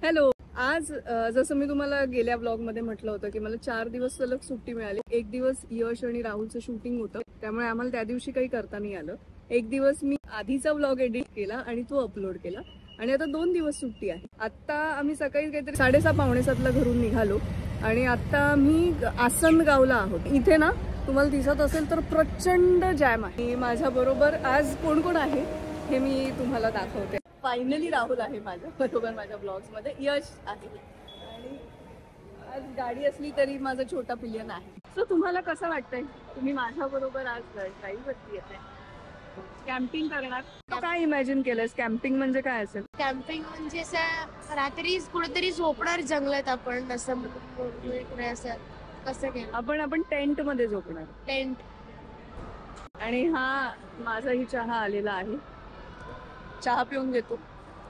Hello. आज जसं मी तुम्हाला गेल्या ब्लॉग मध्ये म्हटलं होतं की मला 4 दिवस सलग सुट्टी मिळाली. एक दिवस यश आणि राहुलचं शूटिंग होतं, त्यामुळे आम्हाला त्या दिवशी काही करता नाही आलं. एक दिवस मी आधीचा ब्लॉग एडिट केला आणि तो अपलोड केला आणि आता 2 दिवस सुट्टी आहे. आता आम्ही सकाळी काहीतरी 6:30 पावणे 7ला घरून निघालो आणि आता मी आसनगावला आहोत. इथे ना तुम्हाला दिसत असेल तर प्रचंड जॅम आहे. माझ्या बरोबर आज कोण कोण आहे हे मी तुम्हाला दाखवते. फायनली राहुल आहे माझ्या बरोबर माझ्या ब्लॉग्स मध्ये, यश आहे आणि आज गाडी असली तरी माझा छोटा पिलियन आहे. सो तुम्हाला कसं वाटतंय, तुम्ही माझ्या बरोबर आज ड्राईव्ह वरती येते, कॅम्पिंग करणार? काय इमॅजिन केलंस कॅम्पिंग म्हणजे काय असेल? कॅम्पिंग म्हणजे रात्री कुठेतरी झोपणार जंगलात आपण, असं कसं केलं आपण टेंट मध्ये झोपणार. टेंट. आणि हा माझाही चहा आलेला आहे, चहा पिऊन घेतो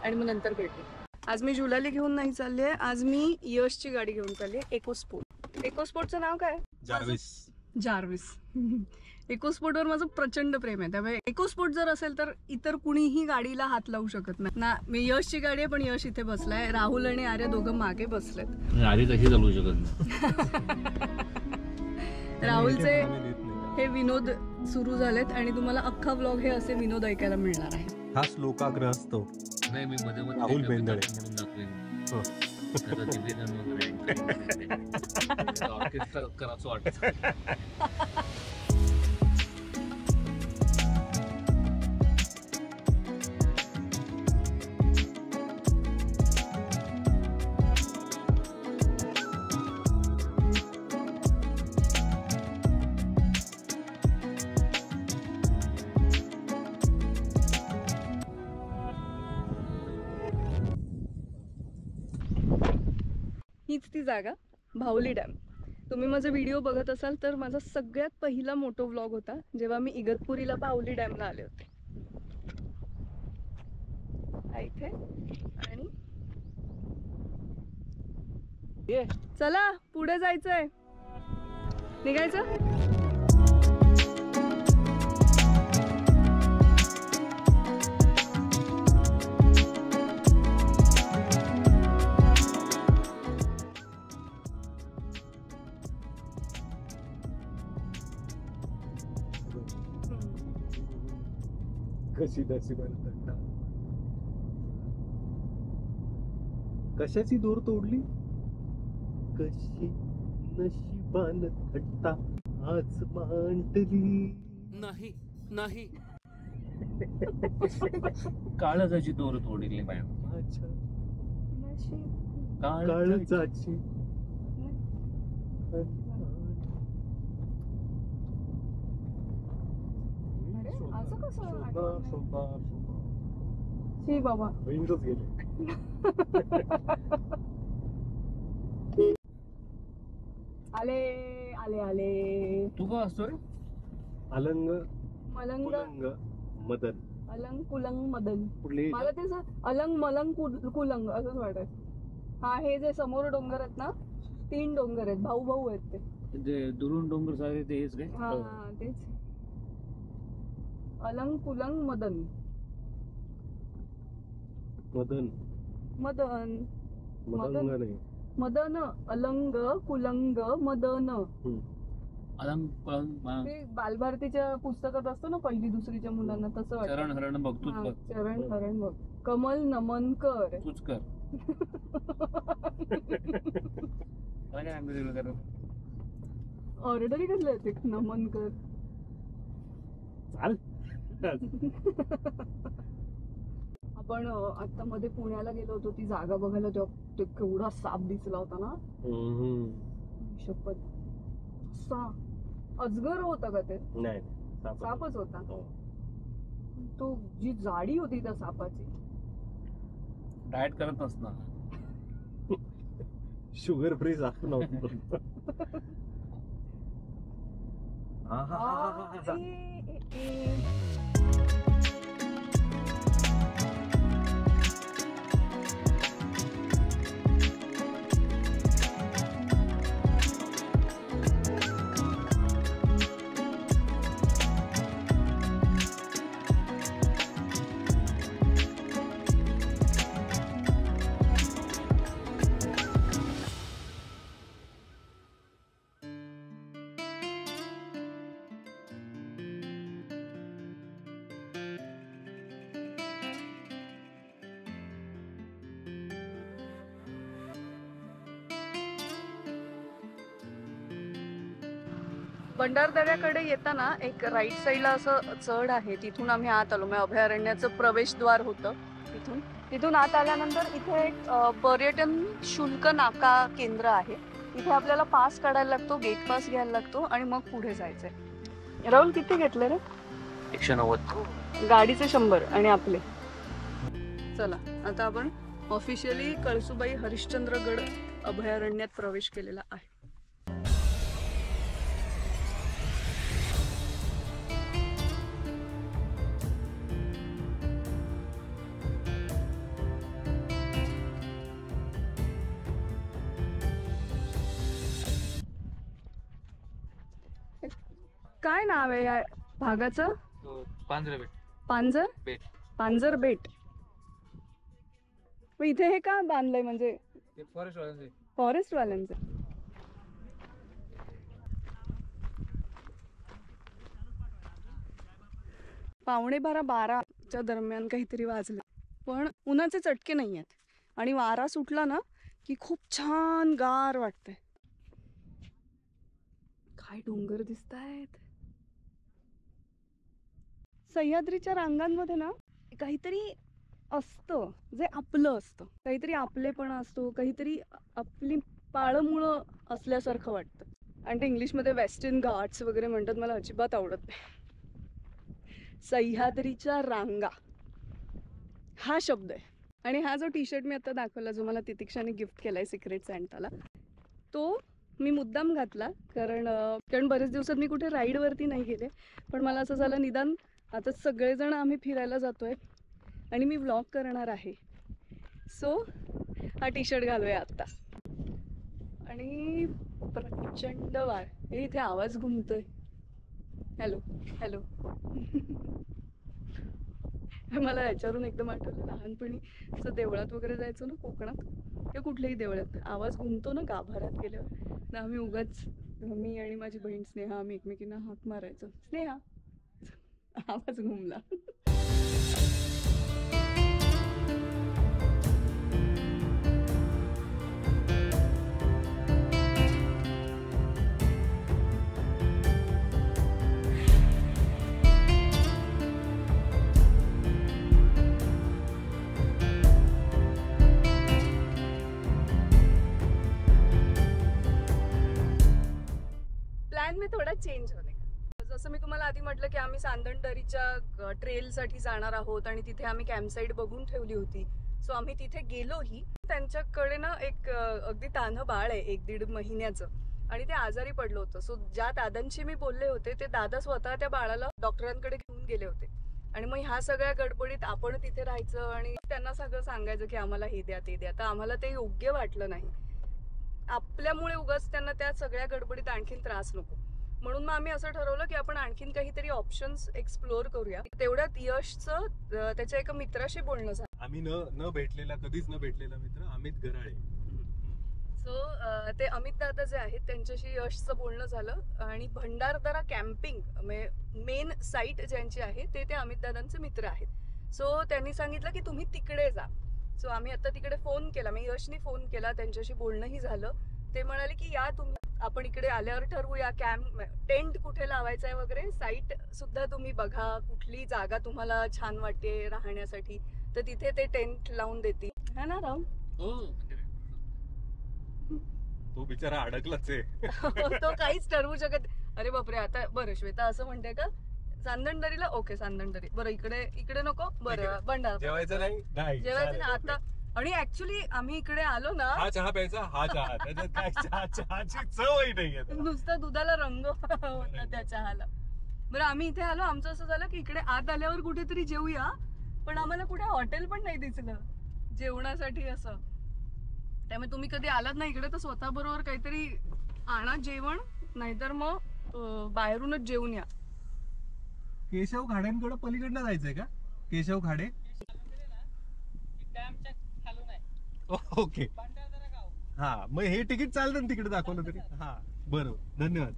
आणि मग नंतर भेटू. आज मी जुलाली घेऊन नाही चालली आहे, आज मी यशची गाडी घेऊन चालली आहे. इकोस्पोर्ट. इकोस्पोर्टचं नाव काय? जार्विस. इकोस्पोर्टवर माझं प्रचंड प्रेम आहे, त्यामुळे इकोस्पोर्ट जर असेल तर इतर कुणीही गाडीला हात लावू शकत नाही ना. मी यशची गाडी आहे पण यश इथे बसलाय, राहुल आणि आर्य दोघं मागे बसलेत. आधी कशी चालवू शकत राहुलचे हे विनोद सुरू झालेत आणि तुम्हाला अख्खा व्लॉग हे असे विनोद ऐकायला मिळणार आहे. हा श्लोकाग्र असतो. नाही, मी मध्ये राहुल बेंदळे म्हणून दाखवेन ऑर्केस्ट्रा करायचं वाटतं. हीच ती जागा, भावली डॅम. तुम्ही माझा व्हिडिओ बघत असाल तर माझा सगळ्यात पहिला मोठा व्लॉग होता जेव्हा मी इगतपुरीला भावली डॅमला आले होते. इथे आणि चला पुढे जायचंय, निघायचं. कशी नशिबान कशाची दोर तोडली, कशी नशिबान थट्टा आज मांडली. नाही नाही काळजाची दोर तोडली माझ्या काळजाची. काळजाची असं कसं शोभा शी बाबा रेंजच गेले. आले आले आले. तू का असतो रे? अलंग मलंग कुलंग मदन. अलंग कुलंग मदन. कुठली मला तेच अलंग मलंग कुलंग असंच वाटत. हा, हे जे समोर डोंगर आहेत ना, 3 डोंगर आहेत, भाऊ भाऊ आहेत ते दुरून डोंगर सारे ते हेच काय? हा तेच. अलंग कुलंग मदन. मदन मदन मदंग नाही, मदन. अलंग कुलंग मदन. अलंग ते बालभारतीच्या पुस्तकात असतो ना, 1ली 2रीच्या मुलांना तसं वाटतं. चरण हरण बघतोच बघ. चरण हरण बघ. कमल नमन कर. तूच कर. ऑर्डर कसलं येते नमन कर. चाल. आपण आता मध्ये पुण्याला गेलो होतो, ती जागा बघायला, तेव्हा केवढा साप दिसला होता ना. शपथ. अजगर होता का ते? नाही, सापच होता तो. जी जाडी होती त्या सापाची. डाएट करत नसणार, शुगर फ्री साप नव्हतं. भंडारदऱ्याकडे येताना एक राईट साईडला असं चढ आहे, तिथून आम्ही आत आलो. म्हणजे अभयारण्याचं प्रवेशद्वार होतं तिथून आत आल्यानंतर इथे एक पर्यटन शुल्क नाका केंद्र आहे. इथे आपल्याला पास काढायला लागतो, गेट पास घ्यायला लागतो आणि मग पुढे जायचंय. राहुल किती घेतले रे? 190. गाडीचे 100 आणि आपले. चला आता आपण ऑफिशियली कळसुबाई हरिश्चंद्रगड अभयारण्यात प्रवेश केलेला आहे. काय नाव आहे या भागाचं? पांजरबेट. पांजर बेट. पांजर बेट. मग इथे हे का बांधलंय? म्हणजे फॉरेस्ट वाल्यांचे. पावणे 12च्या दरम्यान काहीतरी वाजलं, पण उन्हाचे चटके नाही आहेत आणि वारा सुटला ना की खूप छान गार वाटतंय. काय डोंगर दिसत आहेत. सह्याद्रीच्या रांगांमध्ये ना काहीतरी असतं जे आपलं असतं, काहीतरी आपलेपणा असतो, काहीतरी आपली पाळमुळं असल्यासारखं वाटतं. आणि ते इंग्लिशमध्ये वेस्टर्न घाट्स वगैरे म्हणतात, मला अजिबात आवडत नाही. सह्याद्रीच्या रांगा हा शब्द आहे. आणि हा जो टी शर्ट मी आता दाखवला, जो मला तितिक्षाने गिफ्ट केलाय सिक्रेट सँटाला, तो मी मुद्दाम घातला कारण बरेच दिवसात मी कुठे राईडवरती नाही गेले. पण मला असं झालं निदान आता सगळेजण आम्ही फिरायला जातोय आणि मी व्लॉग करणार आहे, सो हा टी शर्ट घालूया आत्ता. आणि प्रचंड वार. इथे आवाज घुमतोय. Hello hello. मला याच्यावरून एकदम आठवलं, लहानपणी असं देवळात वगैरे जायचो ना कोकणात, किंवा कुठल्याही देवळात आवाज घुमतो ना गाभाऱ्यात गेल्यावर, तर आम्ही उगाच, मी आणि माझी बहीण स्नेहा, आम्ही एकमेकींना हाक मारायचो, स्नेहा आवाज घुमला. प्लॅन में थोडा चेंज होणे. जसं मी तुम्हाला आधी म्हटलं की आम्ही सांदणदरीच्या ट्रेलसाठी जाणार आहोत आणि तिथे आम्ही कॅम्पसाईट बघून ठेवली होती. सो आम्ही तिथे गेलोही. त्यांच्याकडे ना एक अगदी तान्हं बाळ आहे 1-1.5 महिन्याचं, आणि ते आजारी पडलं होतं. सो ज्या दादांशी मी बोलले होते ते दादा स्वतः त्या बाळाला डॉक्टरांकडे घेऊन गेले होते. आणि मग ह्या सगळ्या गडबडीत आपण तिथे राहायचं आणि त्यांना सगळं सांगायचं की आम्हाला हे द्या ते द्या, तर आम्हाला ते योग्य वाटलं नाही. आपल्यामुळे उगाच त्यांना त्या सगळ्या गडबडीत आणखीन त्रास नको, म्हणून मग आम्ही असं ठरवलं की आपण आणखीन काहीतरी ऑप्शन्स एक्सप्लोअर करूया. तेवढ्यात यशचं त्याच्या एका मित्राशी बोलणं झालं. आम्ही कधीच न भेटलेला मित्र अमित गराळे. सो ते अमित दादा जे आहेत त्यांच्याशी यशचं बोलणं झालं आणि भंडारदरा कॅम्पिंग मेन साईट ज्यांची आहे ते अमित दादांचे मित्र आहेत. सो त्यांनी सांगितलं की तुम्ही तिकडे जा. सो आम्ही आता तिकडे फोन केला, मी यशनी फोन केला, त्यांच्याशी बोलणंही झालं. ते म्हणाले की या तुम्ही, आपण इकडे आल्यावर ठरवूया कॅम्प, टेंट कुठे लावायचा आहे वगैरे, साईट सुद्धा तुम्ही बघा, कुठली जागा तुम्हाला छान वाटते राहण्यासाठी, तर तिथे ते टेंट लावून देतील, है ना राहुल? तो बिचारा अडकलाच आहे. तो काहीच ठरवू शकत. अरे बापरे. आता बरं श्वेता असं म्हणते का सांदणदरीला? ओके सांदणदरी. बरं इकडे नको. बरं भंडारा जेवायचं नाही जेवायचं ना आता. आणि ऍक्च्युली आम्ही इकडे आलो ना, हा चहा प्यायचा, हा चहा, त्याच्यात काय चहाची चवही नाहीये. नुसतं दुधाला रंग होता त्या चहाला. बरं आम्ही इथे आलो, आमचं असं झालं की इकडे आत आल्यावर कुठेतरी जेवूया, पण आम्हाला कुठे हॉटेल पण नाही दिसलं जेवणासाठी असं. त्यामुळे तुम्ही कधी आलात ना इकडे तर स्वतः बरोबर काहीतरी आणा जेवण, नाहीतर मग बाहेरूनच जेवून या. केशव खाड्यांकडे पलीकडनं जायचंय का? केशव खाडे. ओके हा, मग हे तिकीट चालतं तिकडे दाखवलं तरी. हा बरोबर, धन्यवाद.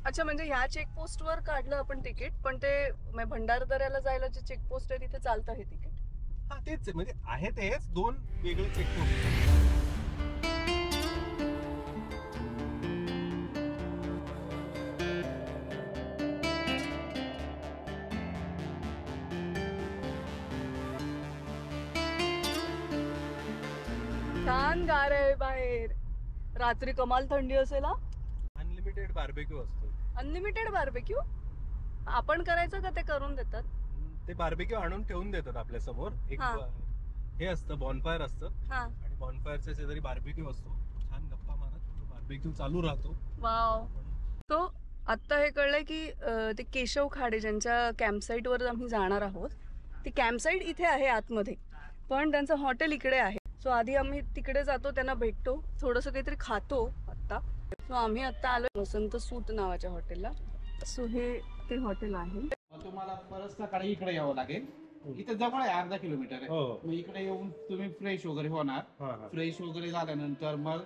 अच्छा, म्हणजे ह्या चेकपोस्ट वर काढलं आपण तिकीट, पण ते भंडारदऱ्याला जायला जे चेकपोस्ट आहे तिथे चालतं हे तिकीट. हा तेच, म्हणजे आहे तेच, दोन वेगळे चेकपोस्ट. छान गार आहे बाहेर. रात्री कमाल थंडी असेल हा. अनलिमिटेड बार्बेक्यू असतो. अनलिमिटेड बार्बेक्यू आपण करायचं का ते करून देतात? ते बार्बेक्यू आणून ठेवून देतात आपल्या समोर. एक हा. हे असतं बॉनफायर असतं हा. आणि बॉनफायरच्या शेजारी बार्बेक्यू असतो. छान गप्पा मारत बार्बेक्यू चालू राहतो. वाव. तो आत्ता हे कळलंय की ते केशव खाडे ज्यांच्या कॅम्पसाईट वर आम्ही जाणार आहोत, ती कॅम्पसाईट इथे आहे आतमध्ये, पण त्यांचं हॉटेल इकडे आहे. सो आधी आम्ही तिकडे जातो, त्यांना भेटतो, थोडंसं काहीतरी खातो आत्ता. सो आम्ही आत्ता आलो वसंत सूत नावाच्या हॉटेलला. सो हे ते हॉटेल आहे. तुम्हाला परत सकाळी इकडे यावं लागेल. इथे जवळ आहे, 1/2 किलोमीटर आहे. मग इकडे येऊन तुम्ही फ्रेश वगैरे होणार. फ्रेश वगैरे झाल्यानंतर मग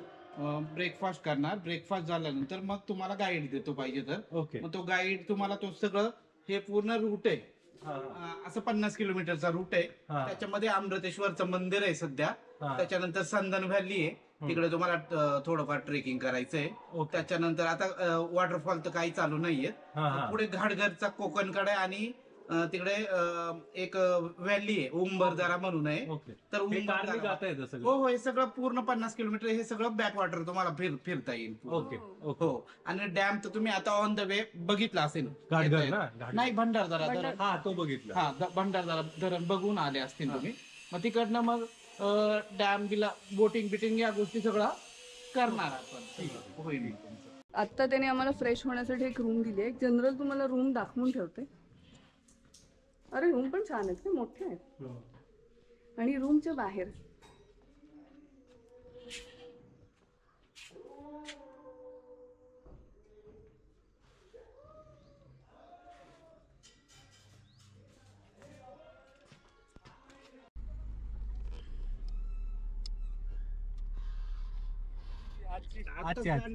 ब्रेकफास्ट करणार. ब्रेकफास्ट झाल्यानंतर मग तुम्हाला गाईड देतो पाहिजे तर. मग तो गाईड तुम्हाला तो सगळं हे पूर्ण रूट आहे, असं 50 किलोमीटरचा रूट आहे. त्याच्यामध्ये अमृतेश्वरचं मंदिर आहे सध्या. त्याच्यानंतर संदन व्हॅली आहे, तिकडे तुम्हाला थोडंफार ट्रेकिंग करायचंय. त्याच्यानंतर आता वॉटरफॉल तर काही चालू नाहीये. पुढे घाटघरचा कोकणकडे आणि तिकडे एक व्हॅली आहे उंबरदरा म्हणून आहे. तर हो हो, हे सगळं पूर्ण 50 किलोमीटर हे सगळं बॅक वॉटर तुम्हाला फिरता येईल. हो. आणि डॅम तर तुम्ही आता ऑन द वे बघितला असेल. नाही, भंडारदरा धरण. हा, तो बघितला. हा, भंडारदरा धरण बघून आले असतील तुम्ही. मग तिकडनं मग डॅम बोटिंग बिटिंग या गोष्टी सगळं करणार आपण. होईल. आत्ता त्याने आम्हाला फ्रेश होण्यासाठी एक रूम दिली आहे. जनरल तुम्हाला रूम दाखवून ठेवते. अरे रूम पण छान आहेत, मोठे आहेत. आणि रूमच्या बाहेर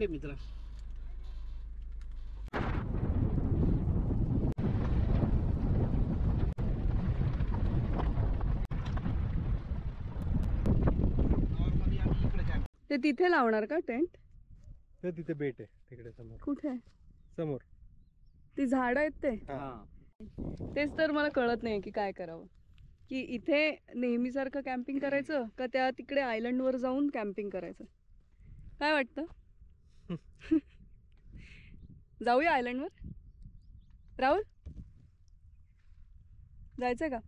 मित्र ते तिथे लावणार का टेंट? तर तिथे बेट आहे तिकडे समोर. कुठे आहे? समोर ती झाड आहेत ते. तेच तर मला कळत नाही की काय करावं, की इथे नेहमीसारखं कॅम्पिंग करायचं का त्या तिकडे आयलंड वर जाऊन कॅम्पिंग करायचं. काय वाटतं? जाऊया आयलंड वर. राहुल, जायचंय का?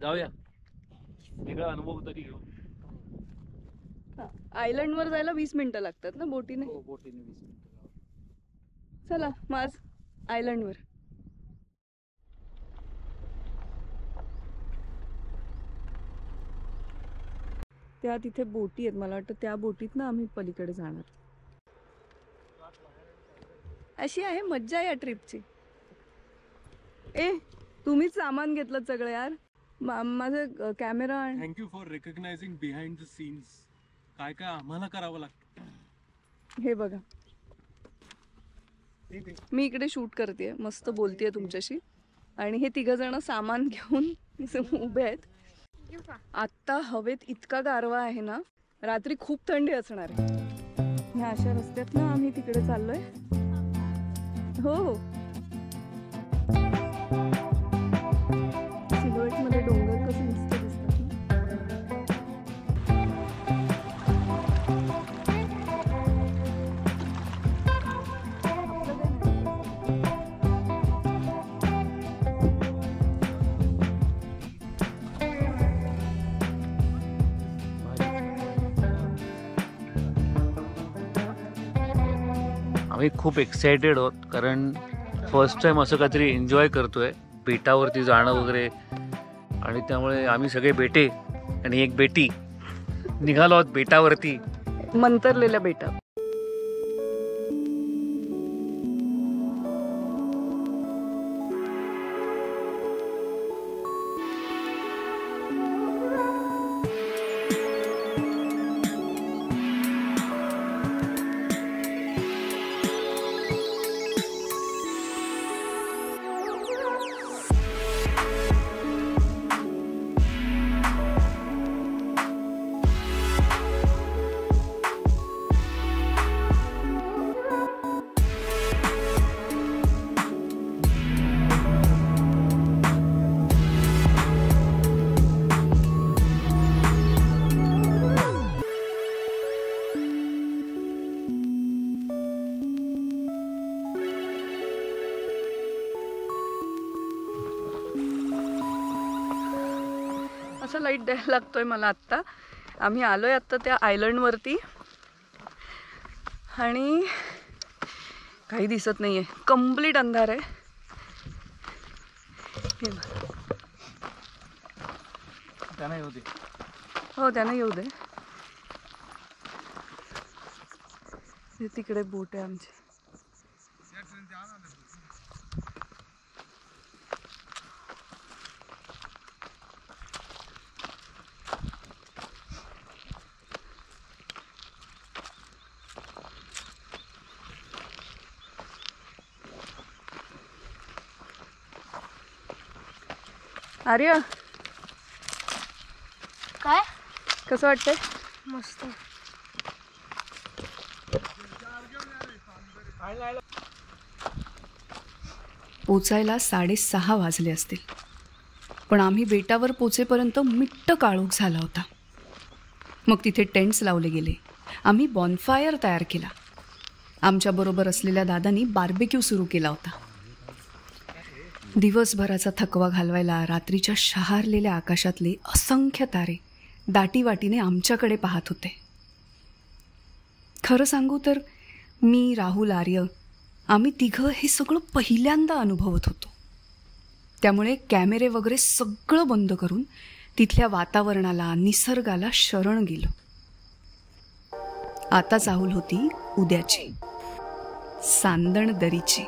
जाऊया, वेगळा अनुभव तरी घेऊ. आयलंड वर जायला 20 मिनिटं लागतात ना बोटीने. बोटीने 20 मिनिटं. चला माझ आयलंड वर. त्या तिथे बोटी आहेत, मला वाटतं त्या बोटीत ना आम्ही पलीकडे जाणार. अशी आहे मज्जा या ट्रिपची. तुम्हीच सामान घेतलं सगळं यार. माझं camera. Thank you for recognising behind the scenes. काय काय आम्हाला करावं लागतं. हे बघा, मी इकडे शूट करते, मस्त बोलतेय तुमच्याशी, आणि हे 3 जण सामान घेऊन उभे आहेत. आत्ता हवेत इतका गारवा आहे ना, रात्री खूप थंडी असणार आहे. ह्या अशा रस्त्यात ना आम्ही तिकडे चाललोय. हो, सिल्हुएट मध्ये डोंगर कसे मस्त दिसतात आम्ही खूप एक्सायटेड आहोत, कारण फर्स्ट टाइम असं काहीतरी एन्जॉय करतोय, बेटावरती जाणं वगैरे. आणि त्यामुळे आम्ही सगळे बेटे आणि एक बेटी निघालो आहोत बेटावरती. मंतरलेल्या बेटा. असा लाईट द्यायला लागतोय मला आत्ता. आम्ही आलोय आत्ता त्या आयलंडवरती आणि काही दिसत नाहीये, कम्प्लीट अंधार आहे. हे बघ. त्यांना येऊ दे. हो त्यांना येऊ दे. तिकडे बोट आहे आमची. आर्य काय कसं वाटतंय? मस्त. पोचायला 6:30 वाजले असतील, पण आम्ही बेटावर पोचेपर्यंत मिट्ट काळोख झाला होता. मग तिथे टेंट्स लावले गेले. आम्ही बॉनफायर तयार केला. आमच्याबरोबर असलेल्या दादांनी बार्बेक्यू सुरू केला होता. दिवसभराचा थकवा घालवायला रात्रीच्या शहारलेल्या आकाशातले असंख्य तारे दाटीवाटीने आमच्याकडे पाहत होते. खरं सांगू तर मी, राहुल, आर्य आम्ही तिघं हे सगळं पहिल्यांदा अनुभवत होतो. त्यामुळे कॅमेरे वगैरे सगळं बंद करून तिथल्या वातावरणाला, निसर्गाला शरण गेलो. आता चाहूल होती उद्याची, सांदण दरीची.